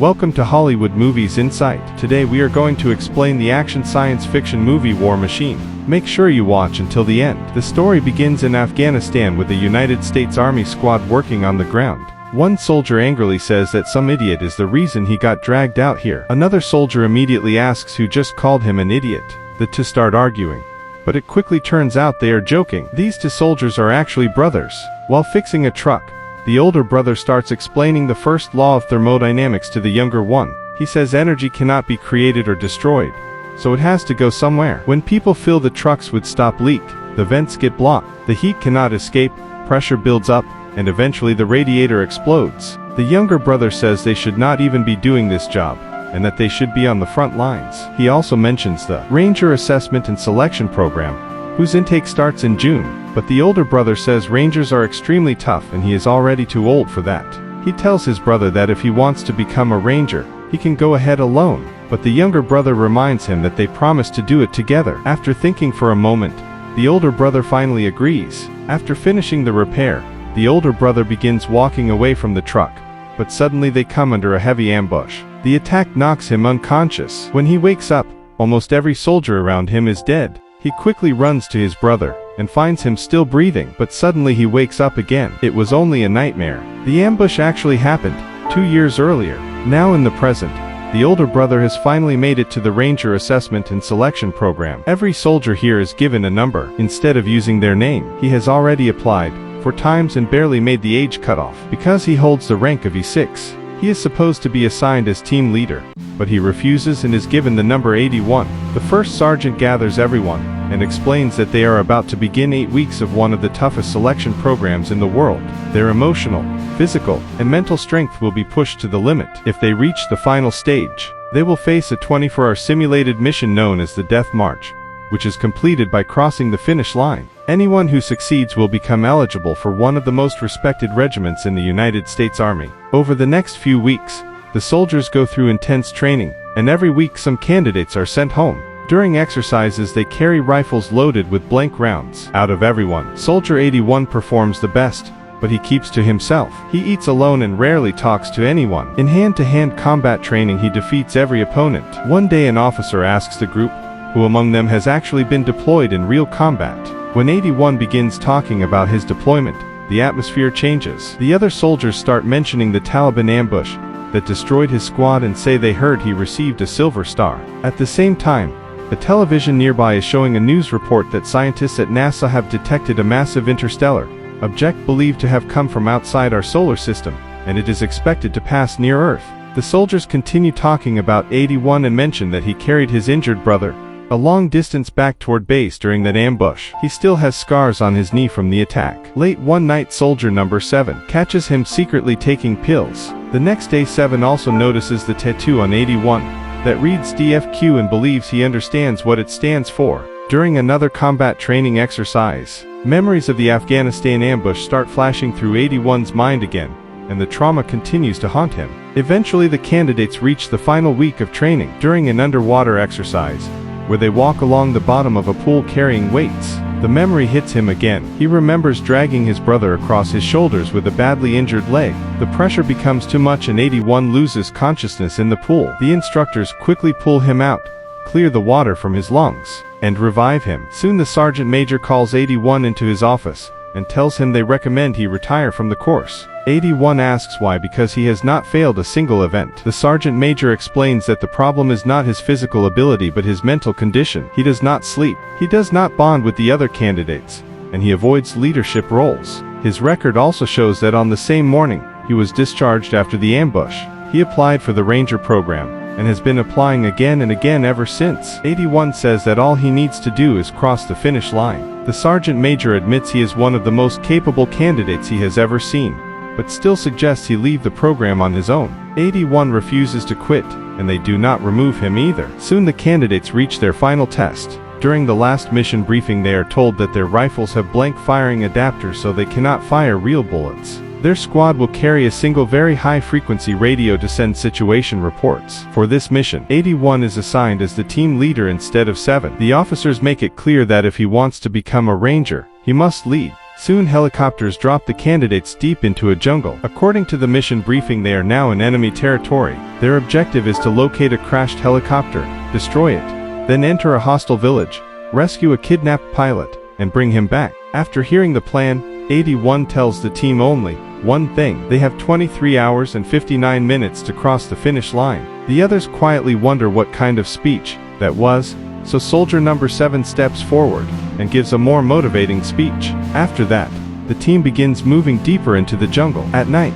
Welcome to Hollywood Movies Insight. Today we are going to explain the action science fiction movie War Machine. Make sure you watch until the end. The story begins in Afghanistan with a United States Army squad working on the ground. One soldier angrily says that some idiot is the reason he got dragged out here. Another soldier immediately asks who just called him an idiot. The two start arguing, but it quickly turns out they are joking. These two soldiers are actually brothers. While fixing a truck, the older brother starts explaining the first law of thermodynamics to the younger one. He says energy cannot be created or destroyed, so it has to go somewhere. When people fill the trucks with stop leak, the vents get blocked, the heat cannot escape, pressure builds up, and eventually the radiator explodes. The younger brother says they should not even be doing this job, and that they should be on the front lines. He also mentions the Ranger Assessment and Selection Program, whose intake starts in June, but the older brother says Rangers are extremely tough and he is already too old for that. He tells his brother that if he wants to become a Ranger, he can go ahead alone, but the younger brother reminds him that they promised to do it together. After thinking for a moment, the older brother finally agrees. After finishing the repair, the older brother begins walking away from the truck, but suddenly they come under a heavy ambush. The attack knocks him unconscious. When he wakes up, almost every soldier around him is dead. He quickly runs to his brother and finds him still breathing, but suddenly he wakes up again. It was only a nightmare. The ambush actually happened 2 years earlier. Now in the present, the older brother has finally made it to the Ranger Assessment and Selection Program. Every soldier here is given a number instead of using their name. He has already applied 4 times and barely made the age cutoff. Because he holds the rank of E6, he is supposed to be assigned as team leader, but he refuses and is given the number 81. The first sergeant gathers everyone and explains that they are about to begin 8 weeks of one of the toughest selection programs in the world. Their emotional, physical, and mental strength will be pushed to the limit. If they reach the final stage, they will face a 24-hour simulated mission known as the Death March, which is completed by crossing the finish line. Anyone who succeeds will become eligible for one of the most respected regiments in the United States Army. Over the next few weeks, the soldiers go through intense training, and every week some candidates are sent home. During exercises they carry rifles loaded with blank rounds. Out of everyone, Soldier 81 performs the best, but he keeps to himself. He eats alone and rarely talks to anyone. In hand-to-hand combat training he defeats every opponent. One day an officer asks the group, who among them has actually been deployed in real combat. When 81 begins talking about his deployment, the atmosphere changes. The other soldiers start mentioning the Taliban ambush that destroyed his squad and say they heard he received a silver star. At the same time, a television nearby is showing a news report that scientists at NASA have detected a massive interstellar object believed to have come from outside our solar system, and it is expected to pass near Earth. The soldiers continue talking about 81 and mention that he carried his injured brother a long distance back toward base during that ambush. He still has scars on his knee from the attack. Late one night, soldier number 7 catches him secretly taking pills. The next day 7 also notices the tattoo on 81 that reads DFQ and believes he understands what it stands for. During another combat training exercise, memories of the Afghanistan ambush start flashing through 81's mind again, and the trauma continues to haunt him. Eventually the candidates reach the final week of training. During an underwater exercise, where they walk along the bottom of a pool carrying weights, the memory hits him again. He remembers dragging his brother across his shoulders with a badly injured leg. The pressure becomes too much and 81 loses consciousness in the pool. The instructors quickly pull him out, clear the water from his lungs, and revive him. Soon the sergeant major calls 81 into his office and tells him they recommend he retire from the course. 81 asks why, because he has not failed a single event. The sergeant major explains that the problem is not his physical ability but his mental condition. He does not sleep, he does not bond with the other candidates, and he avoids leadership roles. His record also shows that on the same morning, he was discharged after the ambush. He applied for the Ranger program, and has been applying again and again ever since. 81 says that all he needs to do is cross the finish line. The sergeant major admits he is one of the most capable candidates he has ever seen, but still suggests he leave the program on his own. 81 refuses to quit, and they do not remove him either. Soon the candidates reach their final test. During the last mission briefing they are told that their rifles have blank firing adapters so they cannot fire real bullets. Their squad will carry a single very high-frequency radio to send situation reports. For this mission, 81 is assigned as the team leader instead of 7. The officers make it clear that if he wants to become a Ranger, he must lead. Soon helicopters drop the candidates deep into a jungle. According to the mission briefing, they are now in enemy territory. Their objective is to locate a crashed helicopter, destroy it, then enter a hostile village, rescue a kidnapped pilot, and bring him back. After hearing the plan, 81 tells the team only one thing. They have 23 hours and 59 minutes to cross the finish line. The others quietly wonder what kind of speech that was, so soldier number 7 steps forward and gives a more motivating speech. After that, the team begins moving deeper into the jungle. At night,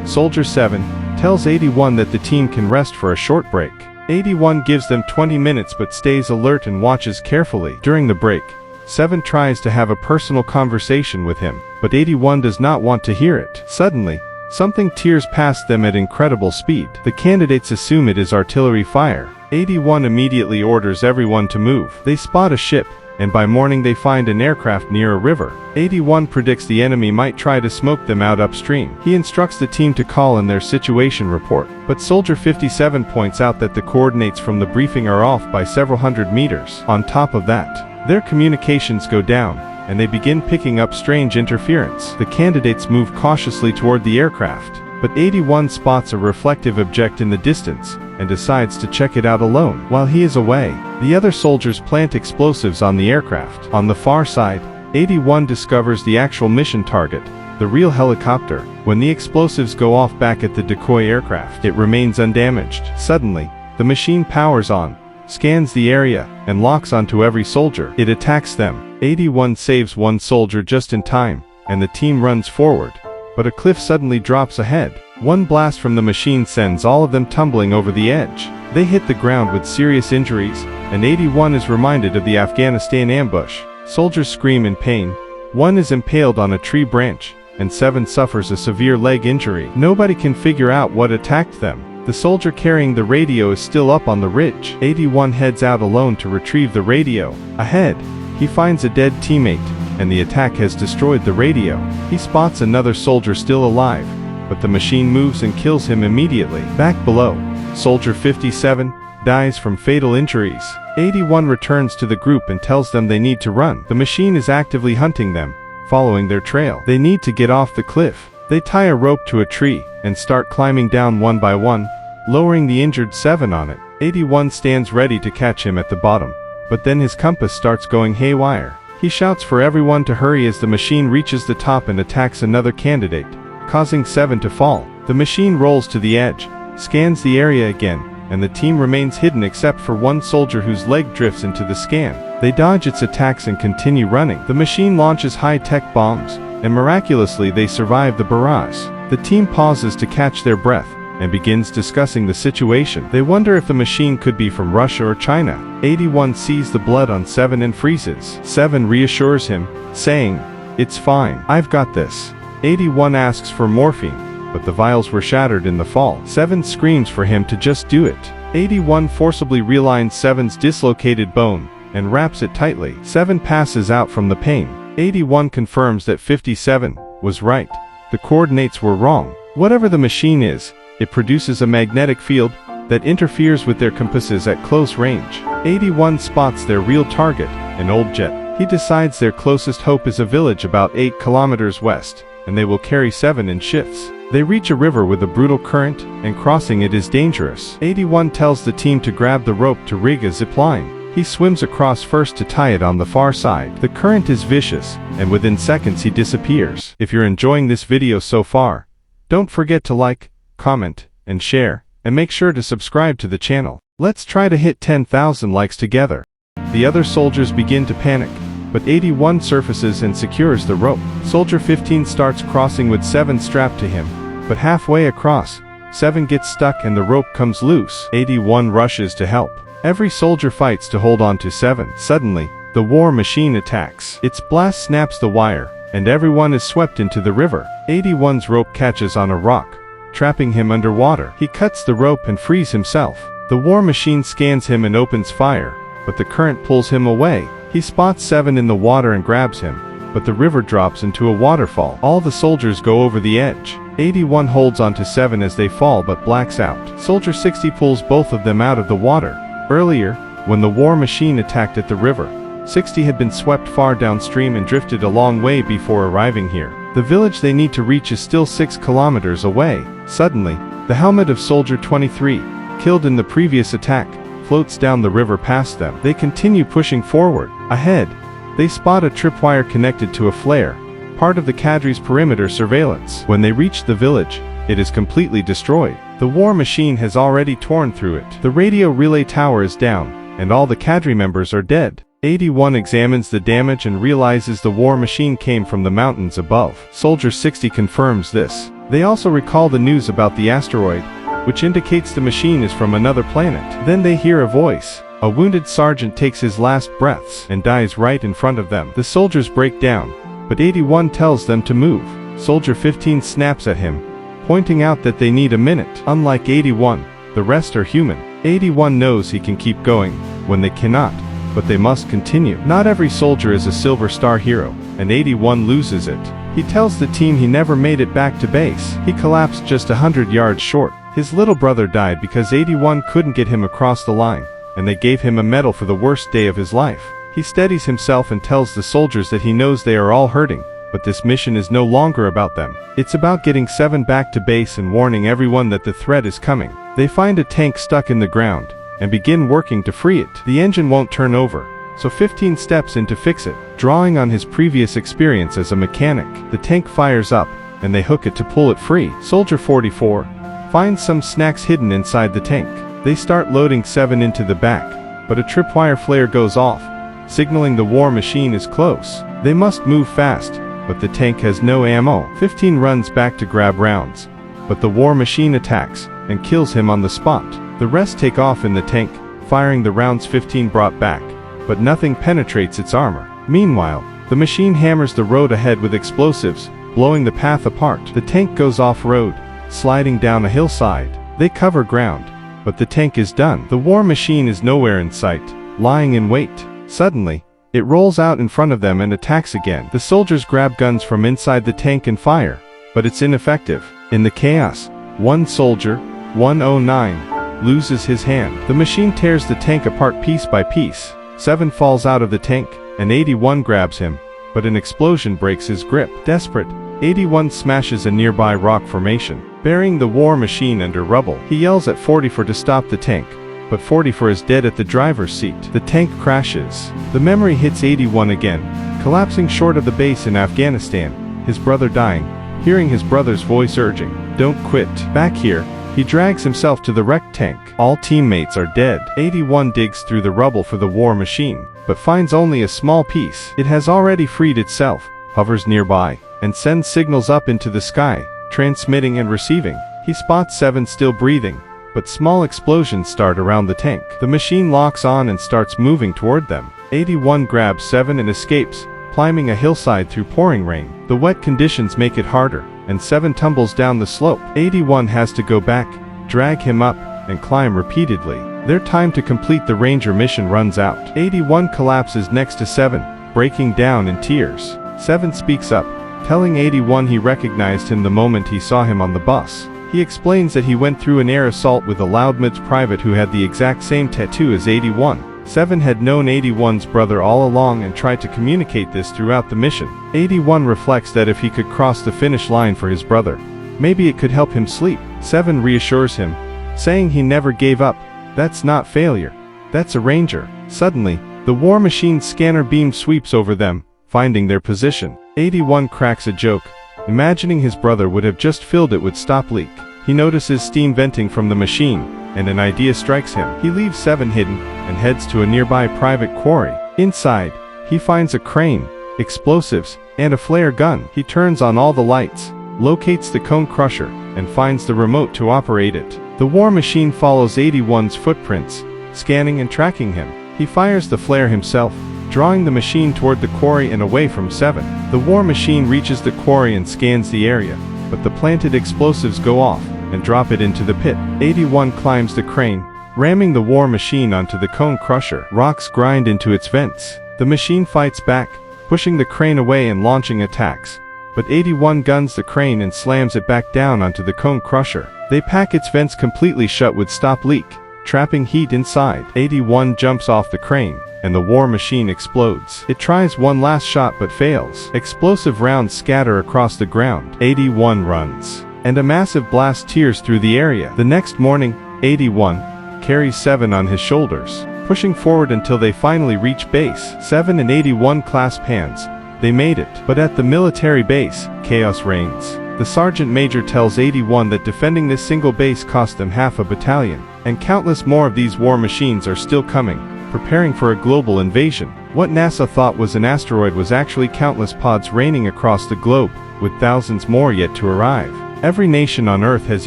soldier 7 tells 81 that the team can rest for a short break. 81 gives them 20 minutes but stays alert and watches carefully. During the break, 7 tries to have a personal conversation with him, but 81 does not want to hear it. Suddenly, something tears past them at incredible speed. The candidates assume it is artillery fire. 81 immediately orders everyone to move. They spot a ship, and by morning they find an aircraft near a river. 81 predicts the enemy might try to smoke them out upstream. He instructs the team to call in their situation report, but soldier 57 points out that the coordinates from the briefing are off by several hundred meters. On top of that, their communications go down, and they begin picking up strange interference. The candidates move cautiously toward the aircraft, but 81 spots a reflective object in the distance, and decides to check it out alone. While he is away, the other soldiers plant explosives on the aircraft. On the far side, 81 discovers the actual mission target, the real helicopter. When the explosives go off back at the decoy aircraft, it remains undamaged. Suddenly, the machine powers on, scans the area, and locks onto every soldier. It attacks them. 81 saves one soldier just in time, and the team runs forward. But a cliff suddenly drops ahead. One blast from the machine sends all of them tumbling over the edge. They hit the ground with serious injuries, and 81 is reminded of the Afghanistan ambush. Soldiers scream in pain. 1 is impaled on a tree branch, and 7 suffers a severe leg injury. Nobody can figure out what attacked them. The soldier carrying the radio is still up on the ridge. 81 heads out alone to retrieve the radio. Ahead, he finds a dead teammate, and the attack has destroyed the radio. He spots another soldier still alive, but the machine moves and kills him immediately. Back below, soldier 57 dies from fatal injuries. 81 returns to the group and tells them they need to run. The machine is actively hunting them, following their trail. They need to get off the cliff. They tie a rope to a tree and start climbing down one by one, lowering the injured 7 on it. 81 stands ready to catch him at the bottom, but then his compass starts going haywire. He shouts for everyone to hurry as the machine reaches the top and attacks another candidate, causing 7 to fall. The machine rolls to the edge, scans the area again, and the team remains hidden except for one soldier whose leg drifts into the scan. They dodge its attacks and continue running. The machine launches high-tech bombs, and miraculously they survive the barrage. The team pauses to catch their breath, and begins discussing the situation. They wonder if the machine could be from Russia or China. 81 sees the blood on 7 and freezes. 7 reassures him, saying, "It's fine. I've got this." 81 asks for morphine, but the vials were shattered in the fall. 7 screams for him to just do it. 81 forcibly realigns 7's dislocated bone, and wraps it tightly. 7 passes out from the pain. 81 confirms that 57 was right. The coordinates were wrong. Whatever the machine is, it produces a magnetic field that interferes with their compasses at close range. 81 spots their real target, an old jet. He decides their closest hope is a village about 8 kilometers west, and they will carry 7 in shifts. They reach a river with a brutal current, and crossing it is dangerous. 81 tells the team to grab the rope to rig a zipline. He swims across first to tie it on the far side. The current is vicious, and within seconds he disappears. If you're enjoying this video so far, don't forget to like, comment, and share, and make sure to subscribe to the channel. Let's try to hit 10,000 likes together. The other soldiers begin to panic, but 81 surfaces and secures the rope. Soldier 15 starts crossing with 7 strapped to him, but halfway across, 7 gets stuck and the rope comes loose. 81 rushes to help. Every soldier fights to hold on to 7. Suddenly, the war machine attacks. Its blast snaps the wire, and everyone is swept into the river. 81's rope catches on a rock, trapping him underwater. He cuts the rope and frees himself. The war machine scans him and opens fire, but the current pulls him away. He spots 7 in the water and grabs him, but the river drops into a waterfall. All the soldiers go over the edge. 81 holds onto 7 as they fall but blacks out. Soldier 60 pulls both of them out of the water. Earlier, when the war machine attacked at the river, 60 had been swept far downstream and drifted a long way before arriving here. The village they need to reach is still 6 kilometers away. Suddenly, the helmet of Soldier 23, killed in the previous attack, floats down the river past them. They continue pushing forward. Ahead, they spot a tripwire connected to a flare, part of the cadre's perimeter surveillance. When they reach the village, it is completely destroyed. The war machine has already torn through it. The radio relay tower is down, and all the cadre members are dead. 81 examines the damage and realizes the war machine came from the mountains above. Soldier 60 confirms this. They also recall the news about the asteroid, which indicates the machine is from another planet. Then they hear a voice. A wounded sergeant takes his last breaths and dies right in front of them. The soldiers break down, but 81 tells them to move. Soldier 15 snaps at him, pointing out that they need a minute. Unlike 81, the rest are human. 81 knows he can keep going when they cannot, but they must continue. Not every soldier is a Silver Star hero, and 81 loses it. He tells the team he never made it back to base. He collapsed just 100 yards short. His little brother died because 81 couldn't get him across the line, and they gave him a medal for the worst day of his life. He steadies himself and tells the soldiers that he knows they are all hurting, but this mission is no longer about them. It's about getting 7 back to base and warning everyone that the threat is coming. They find a tank stuck in the ground, and begin working to free it. The engine won't turn over, so 15 steps in to fix it. Drawing on his previous experience as a mechanic, the tank fires up, and they hook it to pull it free. Soldier 44 finds some snacks hidden inside the tank. They start loading 7 into the back, but a tripwire flare goes off, signaling the war machine is close. They must move fast, but the tank has no ammo. 15 runs back to grab rounds, but the war machine attacks and kills him on the spot. The rest take off in the tank, firing the rounds 15 brought back, but nothing penetrates its armor. Meanwhile, the machine hammers the road ahead with explosives, blowing the path apart. The tank goes off-road, sliding down a hillside. They cover ground, but the tank is done. The war machine is nowhere in sight, lying in wait. Suddenly, it rolls out in front of them and attacks again. The soldiers grab guns from inside the tank and fire, but it's ineffective. In the chaos, one soldier, 109, loses his hand. The machine tears the tank apart piece by piece. 7 falls out of the tank, and 81 grabs him, but an explosion breaks his grip. Desperate, 81 smashes a nearby rock formation, burying the war machine under rubble. He yells at 44 to stop the tank, but 44 is dead at the driver's seat. The tank crashes. The memory hits 81 again, collapsing short of the base in Afghanistan, his brother dying, hearing his brother's voice urging, "Don't quit." Back here, he drags himself to the wrecked tank. All teammates are dead. 81 digs through the rubble for the war machine, but finds only a small piece. It has already freed itself, hovers nearby, and sends signals up into the sky, transmitting and receiving. He spots 7 still breathing, but small explosions start around the tank. The machine locks on and starts moving toward them. 81 grabs 7 and escapes, climbing a hillside through pouring rain. The wet conditions make it harder, and 7 tumbles down the slope. 81 has to go back, drag him up, and climb repeatedly. Their time to complete the Ranger mission runs out. 81 collapses next to 7, breaking down in tears. 7 speaks up, telling 81 he recognized him the moment he saw him on the bus. He explains that he went through an air assault with a Loudmouth private who had the exact same tattoo as 81. 7 had known 81's brother all along and tried to communicate this throughout the mission. 81 reflects that if he could cross the finish line for his brother, maybe it could help him sleep. 7 reassures him, saying he never gave up. That's not failure. That's a Ranger. Suddenly, the war machine's scanner beam sweeps over them, finding their position. 81 cracks a joke, imagining his brother would have just filled it with stop leak. He notices steam venting from the machine, and an idea strikes him. He leaves 7 hidden, and heads to a nearby private quarry. Inside, he finds a crane, explosives, and a flare gun. He turns on all the lights, locates the cone crusher, and finds the remote to operate it. The war machine follows 81's footprints, scanning and tracking him. He fires the flare himself, drawing the machine toward the quarry and away from 7. The war machine reaches the quarry and scans the area, but the planted explosives go off and drop it into the pit. 81 climbs the crane, ramming the war machine onto the cone crusher. Rocks grind into its vents. The machine fights back, pushing the crane away and launching attacks, but 81 guns the crane and slams it back down onto the cone crusher. They pack its vents completely shut with stop leak, trapping heat inside. 81 jumps off the crane and the war machine explodes. It tries one last shot but fails. Explosive rounds scatter across the ground. 81 runs, and a massive blast tears through the area. The next morning, 81 carries 7 on his shoulders, pushing forward until they finally reach base. 7 and 81 clasp hands. They made it. But at the military base, chaos reigns. The sergeant major tells 81 that defending this single base cost them half a battalion, and countless more of these war machines are still coming, preparing for a global invasion. What NASA thought was an asteroid was actually countless pods raining across the globe, with thousands more yet to arrive. Every nation on Earth has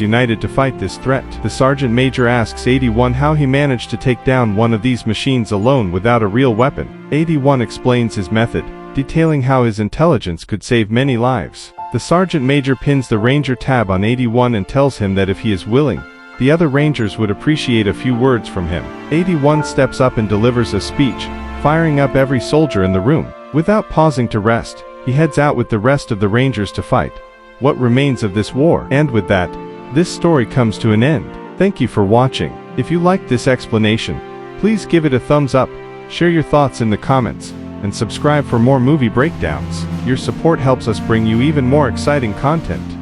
united to fight this threat. The sergeant major asks 81 how he managed to take down one of these machines alone without a real weapon. 81 explains his method, detailing how his intelligence could save many lives. The sergeant major pins the ranger tab on 81 and tells him that if he is willing, the other rangers would appreciate a few words from him. 81 steps up and delivers a speech, firing up every soldier in the room. Without pausing to rest, he heads out with the rest of the rangers to fight what remains of this war. And with that, this story comes to an end. Thank you for watching. If you liked this explanation, please give it a thumbs up, share your thoughts in the comments, and subscribe for more movie breakdowns. Your support helps us bring you even more exciting content.